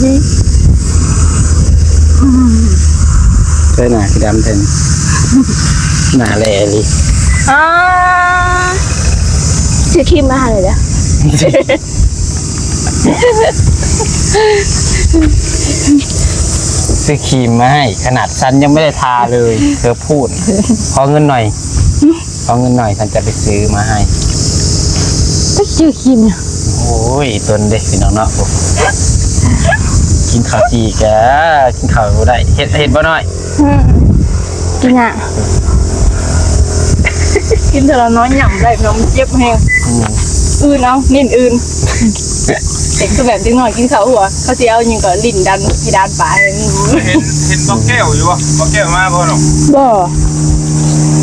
ใช่หน่าคือดำเต็มหน้าแหล่เลย ชื่อคิมมาเลยเด้อ ซื้อครีมมาให้ขนาดฉันยังไม่ได้ทาเลยเธอพูดขอเงินหน่อยฉันจะไปซื้อมาให้ ก็ชื่อคิมเนี่ย โอ้ยตนเด็กพี่น้องเนาะกินข้าวจีแกกินข้าวบ่ได้เห็ดบ่น้อย กินอ่ะกินเถอะเราน้อยหย่ำได้น้องเจ็บแห้งอื่นเอานิ่นอื่นเด็กคือแบบจริงหน่อยกินข้าวหัวเขาจะเอายิงกับลิ้นดันที่ด้านปลาย เห็นบอกแก้วอยู่วะบอกแก้วมาบ่หรอก บ่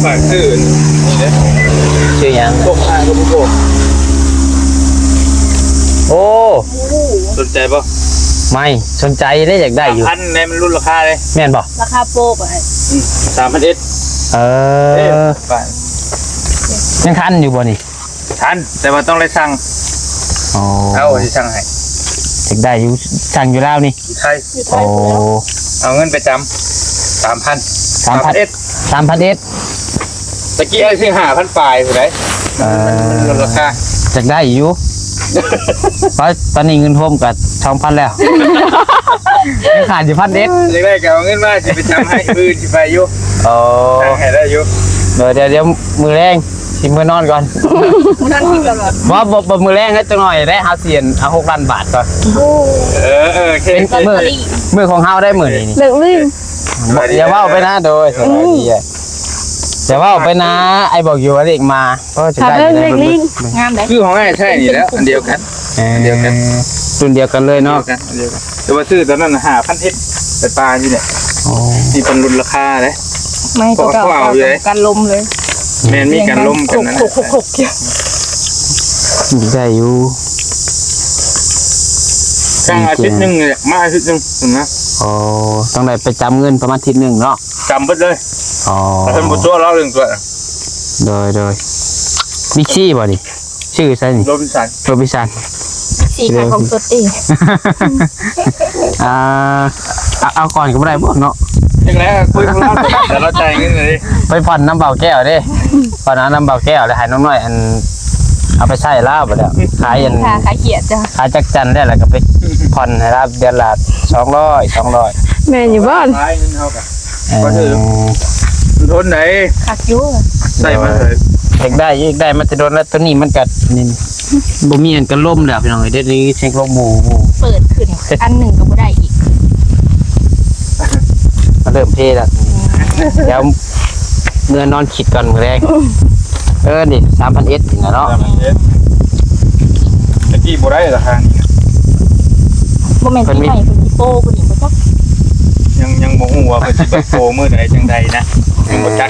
ฝากซื้อนี่เด้ ชื่อยัง พวกข้าก็พวก โอ้ สนใจป่ะ ไม่สนใจได้อยากได้อยู่ พันในมันรุ่นราคาเลย แม่นบ่ ราคาโป๊กอ่ะ 3,000 เอ็ด เออยังทันอยู่บ่นี่ ทันแต่ว่าต้องได้สั่ง โอ้ เอาที่สั่งให้ อยากได้อยู่สั่งอยู่แล้วนี่ ไทย โอ้ เอาเงินไปจำ 3,000 3,000 เอ็ด 3,000 เอ็ด ตะกี้ไอ้ซื้อ5,000ปลายผู้ใดมันรุ่นราคา อยากได้อยู่เพราะตอนนี้เงินท่วมกับ2,000แล้วยังขาดอยู่1,000 เอ็ด จะได้ก็เอาเงินมาสิไปจำให้มือสิไปอยู่ โอ้ สั่งให้ได้อยู่ เดี๋ยวมือแรงชิมมือนอนก่อน นั่นที่ตลอด ว่าบ่มือแรงให้จังหน่อยได้เฮาเสียนเอา6ล้านบาทก่อน โอเค เป็นมือของเฮาได้มื้อนี้นี่ เลิกวิ่ง อย่าว่าไปนะโดยสบายดีอย่าว่าไปนะไอ้บอกอยู่ว่าเด็กมาก็จะ ขับ ได้ เลิกวิ่งงามเลย คือของง่ายใช่นี่แล้วอันเดียวกัน เดียวกัน รุ่นเดียวกันเลยเนาะ อันเดียวกันแต่ว่าซื้อตอนนั้น5,000 เอ็ดไปปลาอยู่เนี่ย อ๋อ นี่เป็นรุ่นราคาเลย ไม่ตัวเก่าการลมเลย แมนมีการล่มกันนะ หกเกี่ยว ได้อยู่ กลางอาทิตย์หนึ่งเนี่ยมาอาทิตย์หนึ่งถึงนะ อ๋อต้องได้ไปจำเงินประมาณอาทิตย์หนึ่งเนาะ จำเบิดเลย อ๋อ ถ้าเป็นบุตรตัวเราเรื่องตัว โดยบิ๊กซี่บ่ดิชื่อใช่นี่ โรบินสัน โรบินสัน สีขาวของสดตี เอาก่อนก็ไม่ได้บ่เนาะ ยังไงคุยกับเราแต่เราใจายเงินเลย ไปผ่อนน้ำเบาแก้วเด้ผ่อนน้ำเบาแก้วแล้วหายน้องน้อยอันเอาไปใช้ลาบไปแล้วขายอัน ค่ะขาเขียดจ้ะ ขายจักจันได้แล้วก็ไปผ่อนให้ลาบเดือนละ200 แม่อยู่บ้าน ขายเงินเท่ากัน ก็คือ ทนไหน ขักยู่ ใส่มาเลย อยากได้มันจะโดนแล้วตัวนี้มันกัดนี่บ่มีอันกันล่มแล้วพี่น้องเดี๋ยวนี้เช็คลมหมู เปิดขึ้นอันหนึ่งก็บ่ได้อีก มาเริ่มเพลแล้วเดี๋ยวเมื่อนอนขิดก่อนมื้อแรกนี่3,000 เอสนี่นะเนาะ ตะกี้บ่ได้ราคานี่ โมเมนต์ที่ใหม่คือโป้คนนี้บ่จัก ยังบ่ฮู้ว่าเพิ่นสิเปิดโปรมื้อใดจังใดนะยังบ่จัก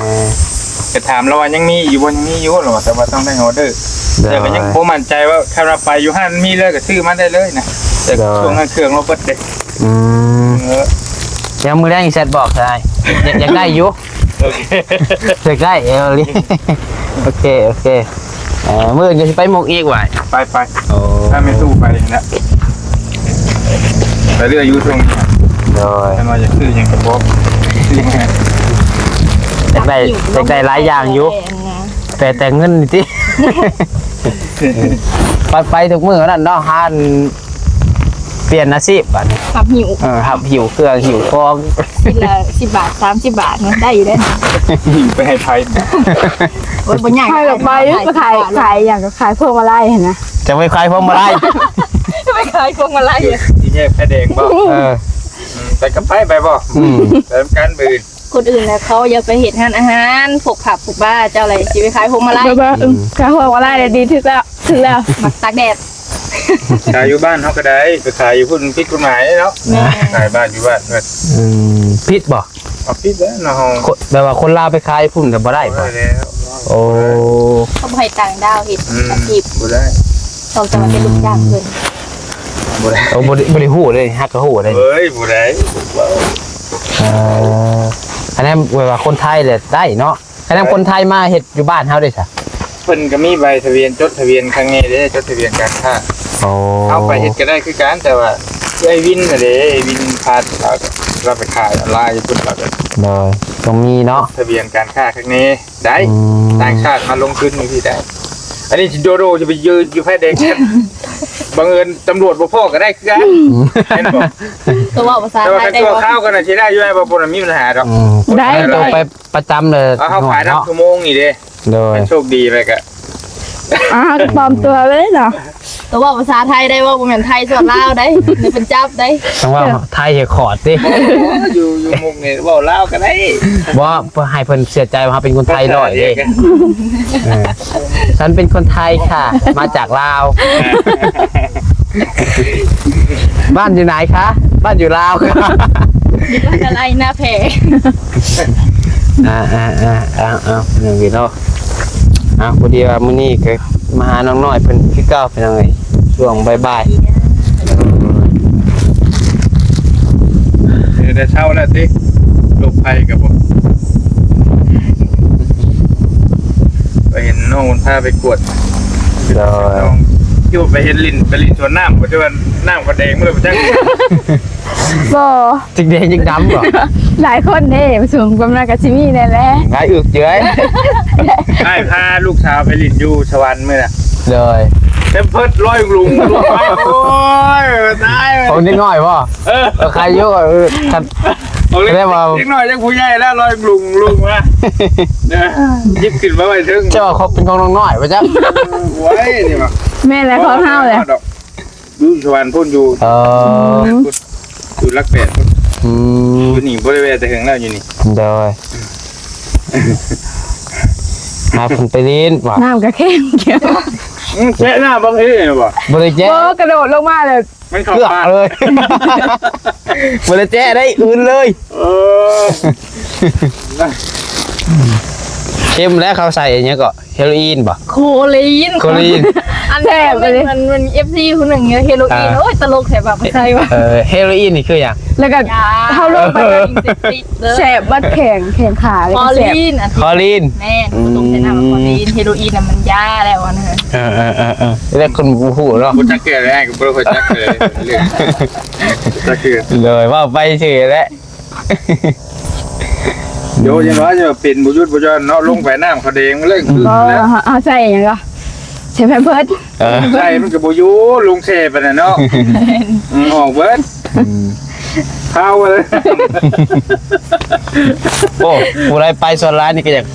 จะถามเราว่ายังมีอยู่บ่ยังมีอยู่หรอแต่ว่าต้องได้ออเดอร์แต่ก็ยังบ่มั่นใจว่าถ้าเราไปอยู่ห้างมีเลยก็ซื้อมาได้เลยนะแต่ช่วงนั้นเครื่องเราเบิดเด้ เดี๋ยวมื้อแรกอีเซตบอกใช่อยากได้อยู่ โอเค อยากได้ลิโอเคมื้ออื่นก็สิไปหมกอีกว่ะ ไป โอ้ ถ้าไม่สู้ไปนะไปเรื่อยอยู่ตรงนี้ โดย แต่ว่าจะซื้อยังกระบอกซื้อยังไง อยากได้หลายอย่างอยู่แต่เงินนี่ติไปทุกมื้อนั่นเนาะหาเปลี่ยนอาชีพบัดนี้ ขับหิว ครับหิวเครื่องหิวฟอง กินละ10 บาท30 บาทมันได้อยู่ได้ ไปให้ไทย โอ้ยบ่ยาก ขายดอกไม้ก็ขายอย่างก็ขายพวงมาลัยเห็นนะ จะไม่คลายพวงมาลัย ไม่ขายพวงมาลัย ที่แยกแค่แดงบ่ ไปกับไปบ่แต่การบืน คนอื่นแล้วเขาอย่าไปเห็นอาหารพวกผักพวกบ้าเจ้าอะไรสิไปขายพวงมาลัย ขายพวงมาลัยดีถึงแล้ว มักตากแดด ขายอยู่บ้านเขาก็ได้ไปขายอยู่พุ่นพิษกฎหมายเนาะขายบ้านอยู่บ้านเงิน พิษบ่ เอาพิษแล้วเนาะ แปลว่าคนลาวไปขายพุ่นกับบ่ได้บ่ ได้แล้ว โอ้ เขาบ่ให้ต่างดาวเฮ็ดอาชีพ บ่ได้ เราจะมาเป็นลูกจ้างเพิ่น บ่ได้ โอ้บ่ได้ฮู้เลยฮักก็ฮู้เลย เฮ้ยบ่ได้ อันนั้นว่าคนไทยแหละได้เนาะอันนั้นคนไทยมาเฮ็ดอยู่บ้านเฮาได้ซะ เพิ่นก็มีใบทะเบียนจดทะเบียนครั้งนี้เด้จดทะเบียนการค้า โอ้ เอาไปเฮ็ดก็ได้คือกันแต่ว่า ไอ้วินน่ะเด้ไอ้วินพาเราไปขายออนไลน์ญี่ปุ่นเราก็ เลยต้องมีเนาะ ทะเบียนการค้าครั้งนี้ได้ อืม ต่างชาติมาลงทุนอยู่ที่ได้อันนี้โดโดจะไปยืนอยู่แค่เด็กบังเอิญตำรวจบ่พ่อก็ได้คือกันเห็นบ่ ตัวว่าภาษา แต่ว่า ไทย คัน ได้ ตัว บ่ ข้าวกันน่ะสิได้อยู่ไอ้บ่บ่มีปัญหาดอก ได้ ต้องไปประจำเลย เอาเขาขายทั้ง เนาะ ชั่วโมงนี่เด้ เลย เป็นโชคดีไปก็ ปลอมตัวเลยเนาะ ตัวว่าภาษาไทยได้บ่บ่แม่นไทยส่วนลาวได้นี่เป็นจับได้ ต้องว่าไทยเฮคอร์ดสิ อยู่มุกนี่เว้าลาวก็ได้ บ่เพื่อให้เพิ่นเสียใจว่าเป็นคนไทยร้อยเด้เออฉันเป็นคนไทยค่ะ มาจากลาว บ้านอยู่ไหนคะ บ้านอยู่ลาวค่ะ ว่ากันไอ้หน้าแผล อย่างนี้เนาะพอดีว่ามื้อนี้ก็มาหาน้องน้อยเพิ่นคือเก่าเป็นยังไงช่วงบ่าย เดี๋ยวจะเช่าแล้วติโรคภัยกับผมไปเห็นน้องพาไปกวด ๆเลย น้องอยู่ไปเห็นลิ้นไปลิ้นชวนน้ำบ่ได้ว่าน้ำก็แดงมื้อบ่จัง บ่ จิกแดงจิกดำบ่ หลายคนเด้สูงกำลังกะสิมีแน่แหละ งายอึกเจ้ย ให้พาลูกสาวไปลิ้นอยู่สวรรค์มื้อน่ะ เลย เต็มเพิดร้อยลุงลงมาโอ้ยตาย ผมนิดหน่อยบ่ใครอยู่คัน เอาเล็ก ได้มา เล็กน้อยจังผู้ใหญ่แล้วร้อยลุงมาเนี่ยยิบขึ้นมาไว้ถึง เจ้าว่าเขาเป็นของน้องน้อยป่ะจ๊ะ ไว้นี่มา แม่และของเฮาเลย อยู่สวรรค์พุ่นอยู่ อยู่รักแปดพุ่น อืม อยู่นี่บริเวณแต่ถึงแล้วอยู่นี่ เลยมาผมไปเล่นว่ะ น้ำกะเข้มเกี่ยว แช่หน้าบางทีเนี่ยบ่ บริเจ้ โอ้กระโดดลงมาเลย มันเข้า เลือก ปาก เลยบริเจ้ได้อื่นเลย เออ เข้มแล้วเขาใส่อย่างเงี้ยก็เฮโรอีนป่ะ โคลีน โคลีน อันแท้มัน FC คนหนึงเฮโรอีนโอ้ยตลกแท้แบบใช่ว่า เฮโรอีนนี่คืออย่าง แล้วก็ ยา เฮาลงไป ติดเด้อ แสบบัดแข็งขาเลย คอ ก็แสบ ลีนอัน คอลีน แม่นตรงใช้น้ำคอลีนเฮโรอีนน่ะมันยาแล้วอันนั้น เรียกคนบูฮูเนาะ กูจักเกลือเลยไอ้กูบ่รู้จักเกลือเรื่องจักเกลือ เลยว่าไปเฉยแล้ว เดี๋ยวยังว่าจะเป็นบุยุทธบุญเนาะลงไปน้ำเขาแดงเรื่องคือ บ่ นะ เอาใส่หยังก็ใส่แพมเพิร์ส ใช่มันกับบุยุลุงเซไปน่ะเนาะออกเบิดเข้าเลย โอ้ผู้ใดไปส่วนร้านนี่ก็อยาก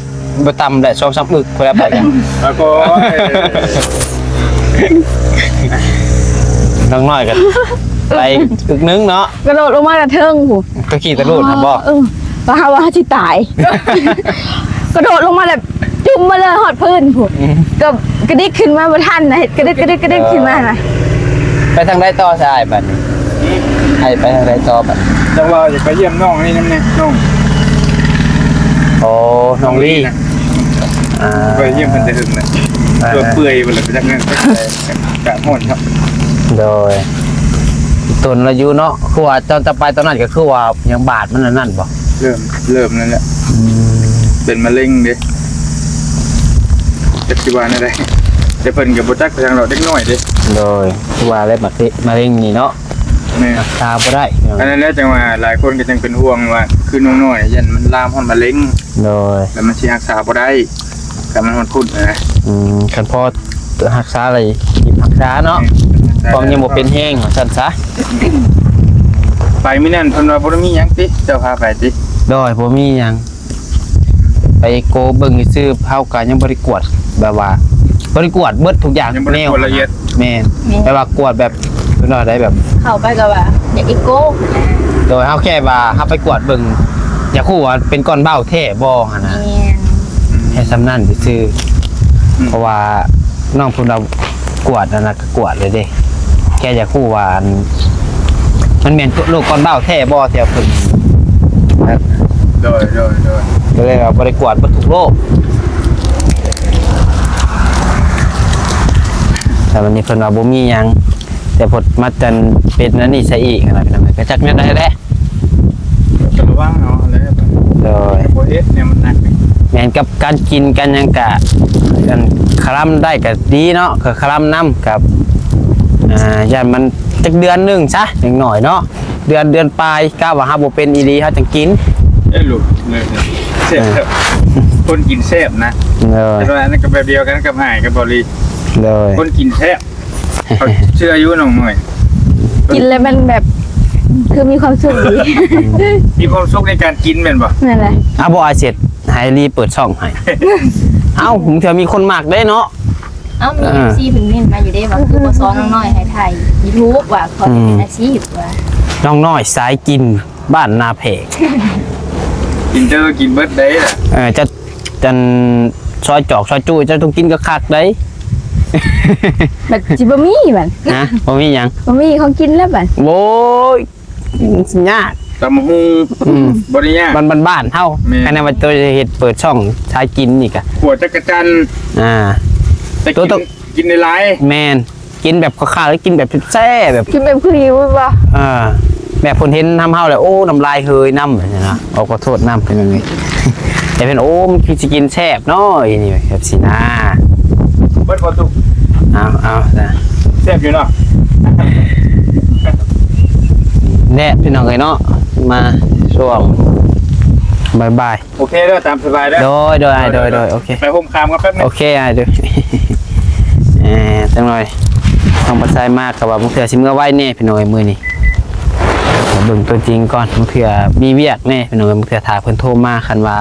ไปตำได้2-3อึกผู้ใดไปกัน แล้วก็ น้องน้อยกันไปอึกนึงเนาะ กระโดดลงมาแต่เทิงผู้ ก็ขี่ตะลุดนะบอก ว่าว่าสิตาย กระโดดลงมาแบบจุ่มมาเลยหอดพื้นผู้ก็กระดิกขึ้นมาบ่ทันนะเฮ็ดกระดิกขึ้นมานะ ไปทางใดต่อใช่บัดนี้ให้ไปทางใดต่อบัด จังว่าจะไปเยี่ยมน้องนี่น้ำเนี่ยน้อง โอ้น้องลี่ นะ อ่า ไปเยี่ยมเพิ่นแต่หึงนะตัวเปื่อยไปเลยไปจักนั้นไปกะหมดครับ โดยตนอายุเนาะคือว่าเจ้าจะไปตอนนั้นก็คือว่ายังบาดมันนั่นบ่ เริ่มนั่นแหละเป็นมะเร็งเด้จักสิว่าแนวใดแต่เพิ่นก็บ่จักไปทางเราเด็กน้อยเด้ โดยคือว่าอะไรมะเร็งนี่เนาะ แม่ ตาบ่ได้ อันนั้นแหละจังว่าหลายคนก็จังเป็นห่วงว่าคือน้องน้อยยันมันลามฮอดมะเร็ง โดย แล้วมันสิรักษาบ่ได้ก็มันฮอดพุ่นนะ คันพอรักษาอะไรรักษาเนาะความยังบ่เป็นแห้งว่าซั่นซะ ไปมื้อนั้นเพิ่นว่าบ่ได้มีหยังติเจ้าพาไปติ โดยบ่มีหยังไปโกเบิ่งซื่อเฮาก็ยังบ่ได้กวดแบบว่าบ่ได้กวดเบิดทุกอย่าง ยังบ่ได้ แนว ตรวจละเอียด แม่นแบบว่ากวดแบบเพิ่นว่าได้แบบ เข้าไปก็ว่าอย่าอีโก้ โดยเฮาแค่ว่าเฮาไปกวดเบิ่งอยากฮู้ว่าเป็นก้อนเบ้าแท้บ่หั่นน่ะ แม่น แค่ซ้ำนั้นซื่อเพราะว่าน้องเพิ่นว่ากวดนั่นน่ะก็กวดเลยเด้แค่อยากฮู้ว่ามันแม่นโรคก้อนเบ้าแท้บ่ที่เพิ่น โดย ก็เลยว่าบ่ได้กวดบ่ทุกโรคแต่วันนี้เพิ่นว่าบ่มีหยังแต่พดมาจันเป็นอันนี้ซะอีกอะไรนั่นก็จักแม่นได้แหละ ก็ระวังเอาอะไรแบบ โดย บ่เฮ็ดเนี่ยมันหนัก แม่นกับการกินกันหยังกะกันคลำได้ก็ดีเนาะก็คลำนํกับย่านมัน จักเดือนหนึงซะอย่างน้อยเนาะเดือนปลายก้าวว่าหาบ่เป็นอีหลีเฮาจังกิน ลูกเลยแซ่บคนกินแซ่บนะ เลย แต่ว่าอันนั้นก็แบบเดียวกันกับหายกับบริ เลย คนกินแซ่บเขาเชื่ออายุน้องหน่อย กินแล้วมันแบบคือมีความสุขดี มีความสุขในการกินแม่นบ่ นั่นแหละ บ่อาเสร็จให้รีเปิดช่องให้เอ้าผมเถื่อมีคนมากได้เนาะ เอ้ามีซีเพิ่นเน้นมาอยู่ได้ว่าคือบ่ซ้อนน้อยให้ไทย YouTube ว่าเขาเป็นอาชีพว่า น้องน้อยสายกินบ้านนาเพก กินเจอกินเบิร์ดได้ล่ะ จะจันซอยจอกซอยจุ้ยจะต้องกินกับคักได้ แบบจิบะมี่บัด นะบ่มีหยัง บะมี่เขากินแล้วบัด โว้ยยาก ตำฮูบริยา บ้านเฮา แม่น คะแนนว่าตัวจะเฮ็ดเปิดช่องสายกินนี่กะ ขวดจักรจันทร์ แต่ ตัวต้อง กินในไลน์ แมนกินแบบข้าวๆแล้วกินแบบแซ่แบบ กินแบบคือหิวบ่ แบบคนเห็นทำเฮาเลยโอ้น้ำลายเฮยน้ำแบบนี้นะเอาขอโทษน้ำเป็นแบบนี้ แต่เป็นโอ้มันคือจะกินแซ่บเนาะอีนี่แบบสินะ เบิร์ดพอตุก เอานะ แซ่บอยู่เนาะ แน่พี่น้องเลยเนาะมาช่วงบาย โอเคเด้อตามสบายเด้อ โดยโอเค ไปห่มคามกันแป๊บนึ โอง เคเดี๋ยวจังหน่อยต้องปัสไซมากกับว่ามึงเถื่อสิเมื่อไหวแน่พี่น้อยมือนี่เบิ่งตัวจริงก่อนมึงเถื่อมีเวียกแน่พี่น้อยมึงเถื่อถามเพิ่นโทรมาคันว่า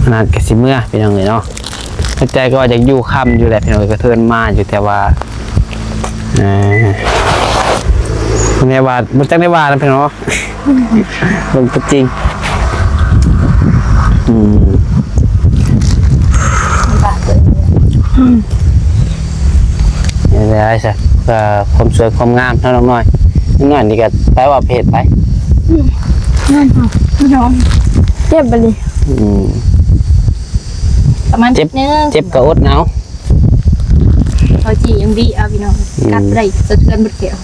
ขนาดกสิเมื่อพี่น้องเลยเนาะใจก็ว่าจะอยู่ค่ำอยู่แหละพี่น้อยก็เทินมาอยู่แต่ว่าในว่ามันจังได้ว่านะพี่น้อง เบิ่งตัวจริงได้ใช่เพื่อความสวยความงามเท่าน้องน้อยนี่ก็แปลว่าเพศไป น้องเจ็บบ่ดิ ประมาณ เจ็บ นึง เจ็บกระอดเอา เขาจียังดีเอาพี่น้องกัดได้สะเทือนบดแขว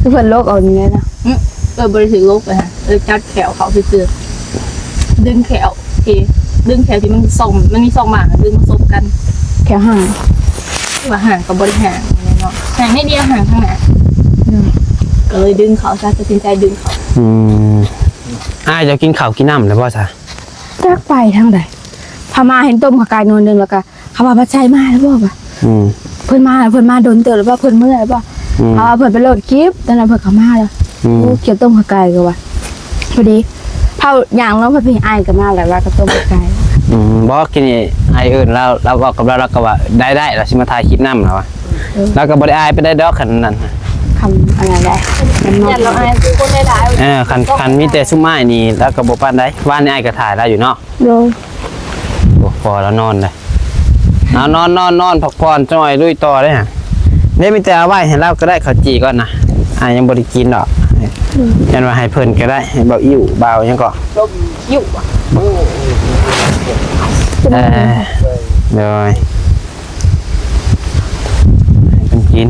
คือเพิ่นโลกเอาอย่างเงี้ยนะ บริสุทธิ์โลกเลยฮะจัดแขวเขาคือดึงแขวโอเคดึงแขวที่มันส่งมันมี2หมากดึงมาซบกัน แค่ห่าง ว่าห่างกับบริห่างเนาะห่างไม่เดียวห่างข้างหน้าก็เลยดึงเขาซะตัดสินใจดึงเขา จะกินข้าวกินน้ำแล้วป่ะจ๊ะ จักไปทางใดพามาเห็นต้มขากายนวลนึงแล้วก็เขาว่าพระชัยมาแล้วบ่ว่าเพิ่นมาโดนเตือนแล้วบ่เพิ่นเมื่อยแล้วบ่เอาเพิ่นไปโหลดคลิปตอนนั้นเพิ่นเข้ามาแล้วโอ้เกี่ยวต้มขากายก็ว่าพอดีเฮาอย่างแล้วเพิ่นพี่อ้ายก็มาแล้วว่าก็ต้มขากาย บอกกินไออื่นเราบอกกับเราก็ว่าได้เราสิมาถ่ายคลิปน้ำแล้ววะเราก็บ่ได้อายไปได้ดอกขนาดนั้น คำอะไรได้มันนอ เนี่ย น เราอายคนหลายๆ คันมีแต่ซุ้มไม้นี่แล้วก็บ่ปานใดว่านนี่ไอ้ก็ถ่ายแล้วอยู่เนาะ โดย พอแล้วนอนเลยเอานอนพักผ่อนจ้อยลุยต่อเลยฮะเนี่ยมีแต่เอาไว้ให้เราก็ได้ข้าวจีก่อนนะยังบ่ได้กินดอกยันว่าให้เพิ่นก็ได้ให้เบาอิ่วเบายังก็ อยู่อ่ะ เลยให้เพิ่นกิน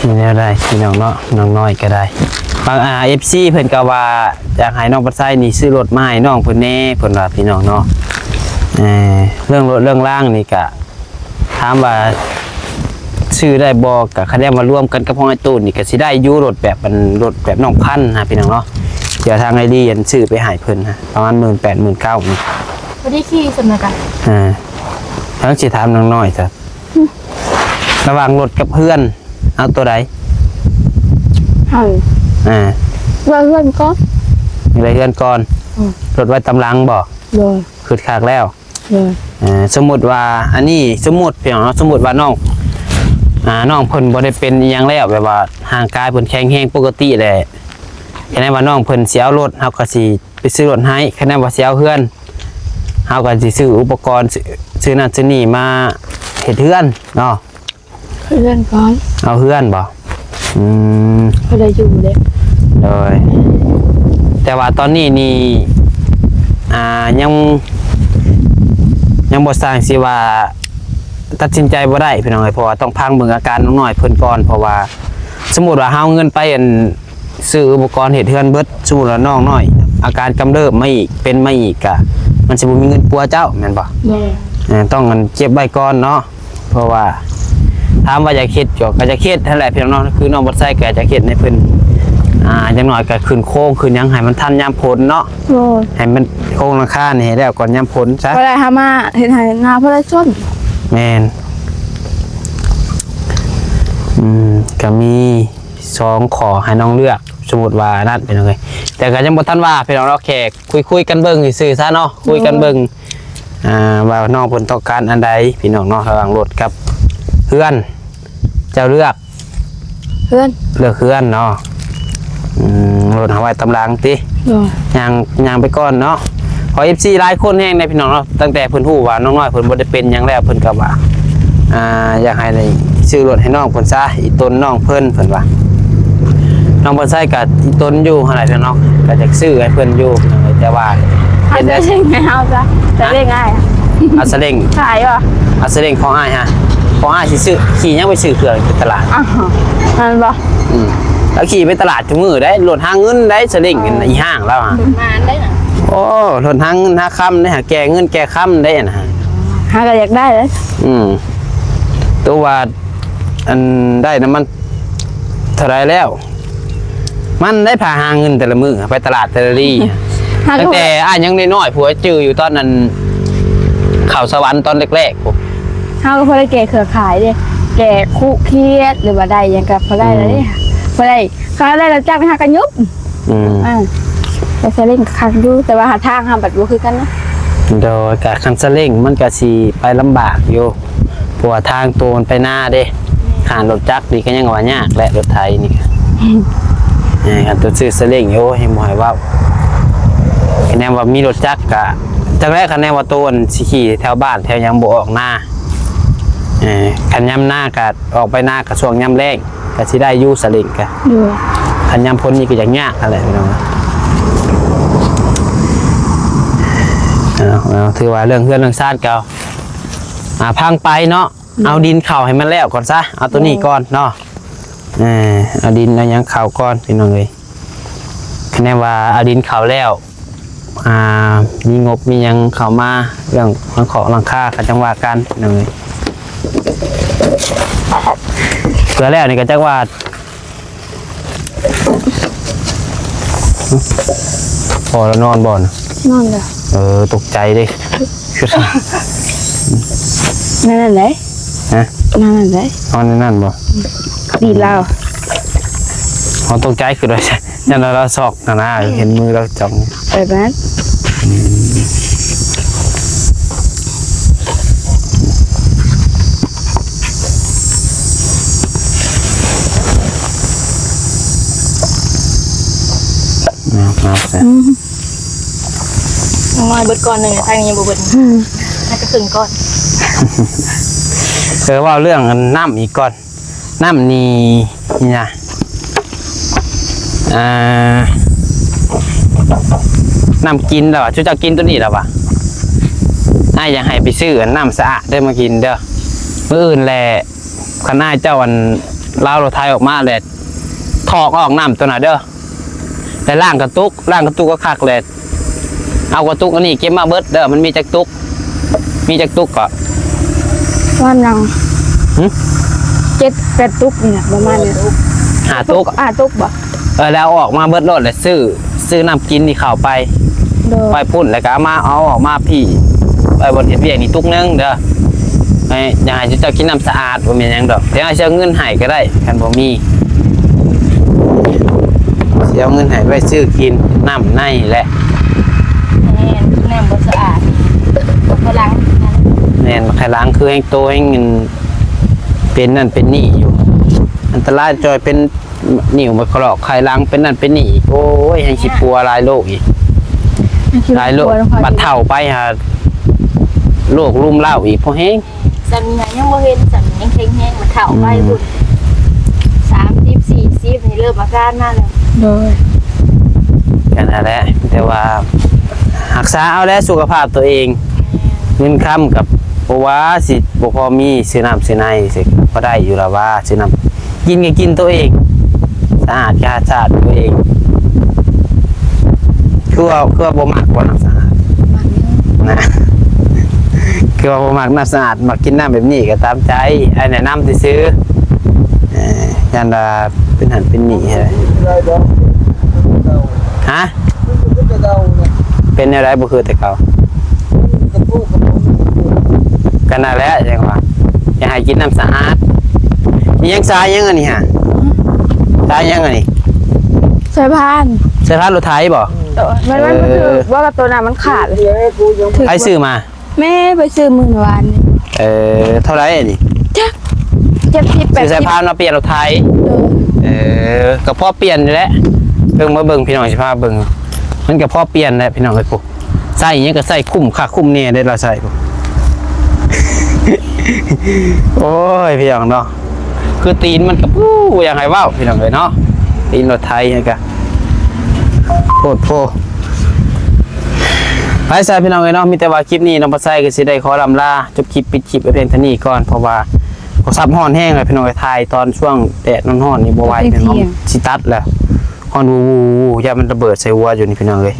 กินแล้วได้กินน้องเนาะน้องน้อยก็ได้บางFC เพิ่นก็ว่าอยากให้น้องปัดไส้นี่ซื้อรถมาให้น้องเพิ่นแน่เพิ่นว่าพี่น้องเนาะเรื่องรถเรื่องล่างนี่ก็ถามว่าซื้อได้บ่ก็คะแนนมารวมกันกับของไอ้ตูนนี่ก็สิได้อยู่รถแบบมันรถแบบน้องพันธุ์พี่น้องเนาะเดี๋ยวทางไอ้ดียันซื้อไปให้เพิ่นประมาณ 18,000 19,000นี่ วันที่ขี่สำนักงาน ทั้งสิถามน้องน้อยจ้ะระหว่างรถกับเพื่อนเอาตัวใด เฮาว่าเพื่อนก็ อะไรเพื่อนก่อนรถไว้ตำลังบ่ โดย คือคากแล้ว โดย สมมุติว่าอันนี้สมมุติพี่น้องเนาะสมมุติว่าน้องน้องเพิ่นบ่ได้เป็นอิหยังแล้วแบบว่าห่างกายเพิ่นแข็งแรงปกติแหละแค่นั้นว่าน้องเพิ่นสิเอารถเฮาก็สิไปซื้อรถให้แค่นั้นว่าสิเอาเฮือนเฮาก็สิซื้ออุปกรณ์ซื้อนั่นซื้อนี่มาเฮ็ดเฮือนเนาะ เพื่อนก่อน เอาเฮือนบ่เพิ่นได้อยู่เด้ เลยแต่ว่าตอนนี้นี่ยังบ่สร้างสิว่าตัดสินใจบ่ได้พี่น้องเอ้ยเพราะว่าต้องพังเบิ่งอาการน้องน้อยเพิ่นก่อนเพราะว่าสมมุติว่าเฮาเงินไปซื้ออุปกรณ์เฮ็ดเฮือนเบิดสมมุติว่าน้องน้อย อาการกำเริบมาอีกเป็นมาอีกกะมันจะบ่มีเงินปัวเจ้าแม่นบ่ โดย ต้องกันเจ็บใบก่อนเนาะเพราะว่าถามว่าอยากเฮ็ดก็จะเฮ็ดนั่นแหละพี่น้องคือน้องบ่ใส่ก็จะเฮ็ดในเพิ่นอย่างน้อยก็ขึ้นโค้งขึ้นหยังให้มันทันยามฝนเนาะ โดย ให้มันโค้งราคานี่ให้แล้วก่อนยามฝนซะ บ่ได้หามาเฮ็ดให้งาบ่ได้ส้น แม่นก็มี2ขอให้น้องเลือกสมมุติว่านั่นเป็นจังไงแต่ก็ยังบ่ทันว่าพี่น้องเราแค่คุยกันเบิ่งซื่อๆซะเนาะคุยกันเบิ่งว่าน้องเพิ่นต้องการอันใดพี่น้องเนาะระหว่างรถกับเพื่อนเจ้าเลือก เพื่อน เพื่อนเนาะรถเอาไว้ตำรางติ โดย ย่างไปก่อนเนาะพอ FC หลายคนแฮงในพี่น้องเนาะตั้งแต่เพิ่นฮู้ว่าน้องน้อยเพิ่นบ่ได้เป็นหยังแล้วเพิ่นก็ว่าอยากให้ได้ซื้อรถให้น้องเพิ่นซะอีตนน้องเพิ่นว่าน้องเพิ่นใช้ก็อีตนอยู่หั่นแหละพี่น้องก็อยากซื้อให้เพิ่นอยู่แต่ว่า หา เป็น ได้ ได้ ยังไงเอาซะจะได้ง่ายอะ อัสเร่ง ขายบ่ อัสเร่งของอ้ายฮะของอ้ายสิซื้อขี่ยังไปซื้อเครื่องไปตลาด อ้าวนั่นบ่ แล้วขี่ไปตลาดทุกมื้อได้รถหาเงินได้สเร่งกันอีห้างแล้วฮะ นานได้น่ะ โอ้รถหาเงินหาค่ำได้หาแก่เงินแก่ค่ำได้นะฮะ หาก็อยากได้เลย ตัวว่าอันได้น้ำมันเท่าไรแล้ว มันได้พาหาเงินแต่ละมื้อไปตลาดแต่ละรี่ หาก็ ตั้งแต่อ้ายยังน้อยๆผัวจื้ออยู่ตอนนั้นเข้าสวรรค์ตอนแรกๆผม หาก็พอได้แก่เครือข่ายเด้แก่คุเครียดหรือว่าได้หยังก็พอได้แล้วเด้พอได้เขาได้แล้วจ้างไปหากันยุบ แต่เซเล่งคักอยู่แต่ว่าหาทางหาบัดบ่คือกันนะ โดยกับคันสเร่งมันก็สิไปลำบากอยู่เพราะว่าทางตัวมันไปหน้าเด้ขานรถจักรนี่ก็ยังว่ายากและรถไทยนี่ก็คันตัวซื้อสเร่งโอ้ให้หมอยว่าคะแนนว่ามีรถจักรกะจากแรกคะแนนว่าตัวสิขี่แถวบ้านแถวยังบ่ออกหน้าคันย่ำหน้ากะออกไปหน้ากะช่วงย่ำแรงก็สิได้อยู่สเร่งกะ อยู่ คันย่ำพ้นนี่ก็อย่างยากอะไรพี่น้องเอาถือว่าเรื่องเพื่อนเรื่องชาติเก่าพังไปเนาะเอาดินเข่าให้มันแล้วก่อนซะเอาตัวนี้ก่อนเนาะเอาดินเอายังเข่าก่อนพี่น้องเลยคะแนนว่าเอาดินเข่าแล้วมีงบมียังเข่ามาเรื่องหลังคากันจังหวะกันพี่น้องเลยเพื่อแล้วนี่ก็จังว่าพอแล้วนอนบ่อน นอนเลย ตกใจดิคือ นั่นเลย ฮะ นั่นเลย นอนในนั่นบ่ ดีแล้ว เขาตกใจคือด้วยใช่ยันเราซอกหน้าเห็นมือเราจับ ไปบ้าน มาใส่ น้อยเบิดก่อนหนึงทางนี้ยังบ่เบิดให้ก็ครึ่งก่อน ว่าเรื่องน้ำอีกก่อนน้ำนี่นะน้ำกินแล้วช่วยจะกินตัวนี้แล้ววะอยากให้ไปซื้อน้ำสะอาดได้มากินเด้อเมื่ออื่นแหละขณะเจ้าวันเล่ารถไทยออกมาแหละถอกออกน้ำตัวน่ะเด้อแต่ล่างกระตุกก็คักเลยเอากระตุกอันนี้เก็บมาเบิดเด้อมันมีจักตุกก็ วันยัง7-8ตุกนี่นะประมาณนี้ หาตุก ตุกบ่ แล้วออกมาเบิดรถเลยซื้อน้ำกินที่เข้าไป โดย ไปพุ่นแล้วก็เอาออกมาพี่ไปบนเฮ็ดเวียกนี่ตุกนึงเด้ออยากให้เจ้ากินน้ำสะอาดบ่มีหยังดอกเดี๋ยวเอาเงินให้ก็ได้คันบ่มีสิเอาเงินให้ไว้ซื้อกินน้ำในแหละ แน่บ่สะอาดบ่ล้างนั่น แม่นใครล้างคือให้โตให้เงินเป็นนั่นเป็นนี่อยู่อันตรายจอยเป็นนิ่วมากรอกใครล้างเป็นนั่นเป็นนี่โอ้ยให้สิปัวหลายโรคอีกหลายโรคบัดเฒ่าไปหาโรครุมเร้าอีกพอแห้ง สัญญายังบ่เห็นสัญญาแข็งแรงมันเฒ่าไปพุ่น30 40นี่เริ่มอาการมาแล้ว โดย กันนั่นแหละแต่ว่ารักษาเอาแล้วสุขภาพตัวเองเงินค้ำกับเพราะว่าสิบ่พอมีซื้อน้ำซื้อในสิก็ได้อยู่แล้วว่าซื้อน้ำกินก็กินตัวเองสะอาดสะอาดตัวเอง คือว่าบ่มักบ่น้ำสะอาดนะคือว่าบ่มักน้ำสะอาดมักกินน้ำแบบนี้ก็ตามใจไอ้แนะนำซื้อยันดาเป็นหันเป็นหนีอะไรฮะเป็นอะไรบ่คือแต่เก่ากันนั่นแหละจังว่าอยากให้กินน้ำสะอาดนี่ยังทรายยังอันนี้ฮะทรายยังอันนี้ ใส่พาน ใช่พานรถไถบ่ มันคือว่าตัวน่ะมันขาดเลย ไอ้ซื้อมา แม่ไปซื้อมื้อวานนี่ เท่าไหร่อันนี้ จัก70 ซื้อสาย 80 พานมาเปลี่ยนรถไถก็พอเปลี่ยนอยู่แล้วเบิ่งมาเบิ่งพี่น้องสิพาเบิ่งมันก็พอเปลี่ยนแหละพี่น้องเอ้ยพวกใส่หยังก็ใส่คุ้มค่าคุ้มเนี่ยได้เราใส่พวก โอ้ยพี่น้องเนาะคือตีนมันก็ปู้อย่างไรว้าวพี่น้องเลยเนาะตีนรถไทยนี่ก็โคตรโพไปใส่พี่น้องเลยเนาะมีแต่ว่าคลิปนี้น้องปลาไส้ก็สิได้ขอลำลาจบคลิปปิดคลิปไปเพียงเท่านี้ก่อนเพราะว่าโทรศัพท์ฮ้อนแห้งเลยพี่น้องเลยถ่ายตอนช่วงแดดร้อนๆนี่บ่ไหวพี่น้องสิตัดแล้วฮ้อนวูอย่ามันระเบิดใส่หัวอยู่นี่พี่น้องเลย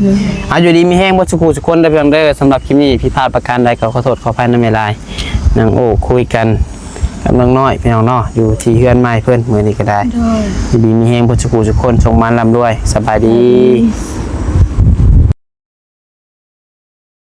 อยู่ดีมีแห้งบ่สุขุสุคนได้เพียงเด้อสำหรับคลิปนี้ผิดพลาดประการใดก็ขอโทษขออภัยนำเวลานางโอ้คุยกันกับน้องน้อยพี่น้องเนาะอยู่ที่เฮือนไม้เพื่อนมือนี้ก็ได้ดีมีแห้งบ่สุขุสุคนส่งมันลำด้วยสบายดี